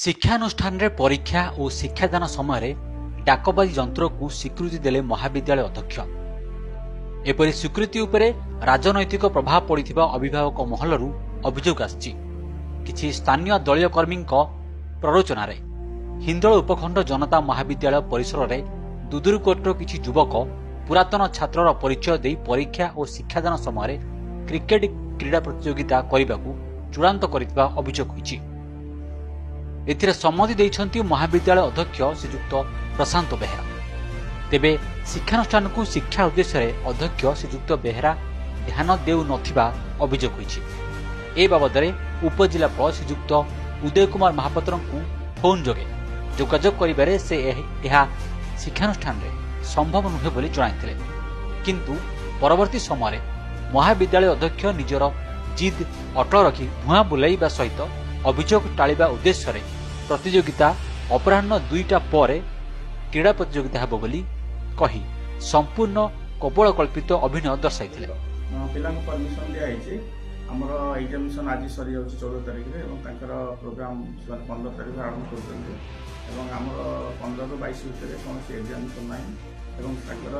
शिक्षानुष्ठान रे परीक्षा और शिक्षादान समय डाकबाजी जंत्र को स्वीकृति देले महाविद्यालय अध्यक्ष। एपरी स्वीकृति उपरे राजनैतिक प्रभाव पड़िथिबा अभिभावक महलरू अभियोग आछि। किछि स्थानीय दलीय कर्मी प्ररोचन हिंदोल उपखंड जनता महाविद्यालय परिसर में दुदुरुकोटर किछि युवक पुरातन छात्रर परिचय दे परीक्षा और शिक्षादान समय क्रिकेट क्रीड़ा प्रतियोगिता करने चूड़ांत करथिबा अभियोग होइछि। एथिरे सम्मति दैछन्ति महाविद्यालय अध्यक्ष श्रीयुक्त प्रशांत बेहेरा। तेबे शिक्षानुष्ठान को शिक्षा उद्देश्य अध्यक्ष श्रीयुक्त बेहेरा ध्यान देउ नथिबा अभियोग होइछि। ए बाबदरे उपजिलापाल श्रीयुक्त उदय कुमार महापात्र को फोन जोगे जोगाजोग करिबारे से एहा शिक्षानुष्ठान रे संभव नुहे बोली जणाइथिले, किंतु परवर्ती समय महाविद्यालय अध्यक्ष निजर जिद अटल रखी भुआ बुलाइबा सहित अभियोग टाळिबा उद्देश्य प्रतियोगिता अपराह्न 2टा पर क्रीड़ा प्रतियोगिता हेबो बोली कही संपूर्ण कपोल कल्पित अभिनय दर्शाइथिले। पिलांको परमिशन दिया आइछि। हमर एग्जामिनेशन आज सरी जाउछि 14 तारिख रे एवं तांकर प्रोग्राम 15 तारिख आरंभ करछन्ते एवं हमर 15 ରୁ 22 भितर कोनोसी एग्जामिनेशन नाही एवं तांकर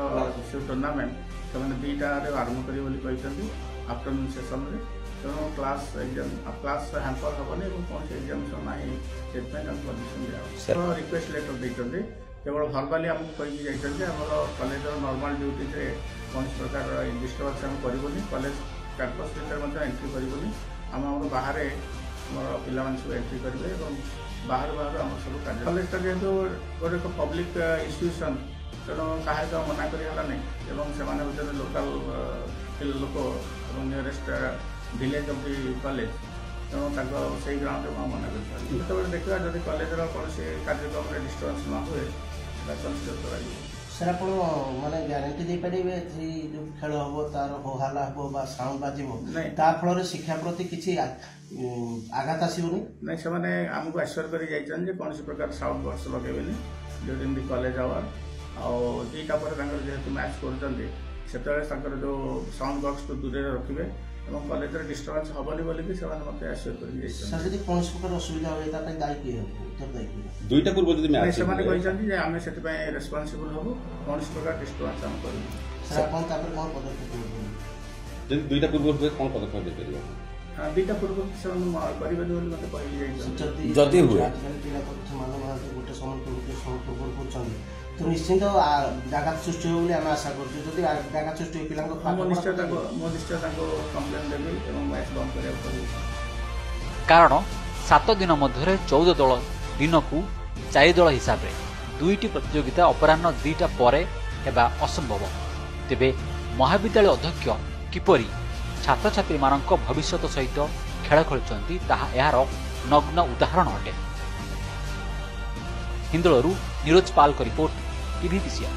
से टूर्नामेंट ସେମାନେ 2टा रे आरंभ करियो बोली कहिसन्ते आफ्टरनून सेशन रे तेणु क्लास एग्जाम क्लास हैम्पर हेबनी एवं कोनोसी एग्जामिनेशन नाही सेतपय हम परमिशन दिया रिक्वेस्ट लेटर दैछन्ते केवल भरबाली हमको कहि जाइछन्ते हमर कॉलेज नॉर्मल ड्यूटी रे कोनोसी प्रकार डिस्टर्बेंस हम करिवनी कॉलेज कैंपस भीतर मतलब एंट्री करिवनी हम बाहर हमर पिला माने सब एंट्री करिवे एवं बाहर बाहर हम सब कार्य कॉलेज का जेतो गोटे पब्लिक इंस्टीट्यूशन तेणु कहा तो मना करा नहीं एवं से लोकल लोक nearest village of the college तेणु से ग्राउंड में मना कर देखा जब कॉलेज कौन कार्यक्रम डिस्टर्बेंस न हुए कन्सिडर कर सर आप माने ग्यारंटी दे पारे जो खेल हम तार होहाला हम साउंड बाजिबो फल शिक्षा प्रति किसी आघात आसबनी नहीं से आमको आश्योर कर कौन प्रकार साउंड बॉक्स लगे ड्यूरिंग दि कॉलेज आवर और 2टा पर जेहेतु मैच कर जो साउंड बॉक्स को दूर रखिए और कॉलेज डिस्टर्बेंस हेनी बोलिक मत आश्योर कर असुविधा हुए दायी 2टा पूर्व आम से रेस्पॉन्सिबल हम कौन प्रकार डिस्टर्बेंस हम कर 2टा पूर्व हुए कौन पदक्षेप दे 2टा पूर्व से मत कही जदि हुए गोटे समय तो निश्चित आघात सृष्टि हो आम आशा कर आघात सृष्टि निश्चय कम्प्लेन देवी मैच बंद कर कारण 7 दिन मध्य 14 दल दिन को 4 दल हिसाब रे 2टी प्रतियोगिता अपराह्न 2टा पर हेबा असंभव। तेबे महाविद्यालय अध्यक्ष किपरि छात्र छात्री मानक भविष्य सहित खेल खेलुछन्ति ताहा यार नग्न उदाहरण अटे। हिंदोलरू नीरज पाल रिपोर्ट टीवी पीसीआर।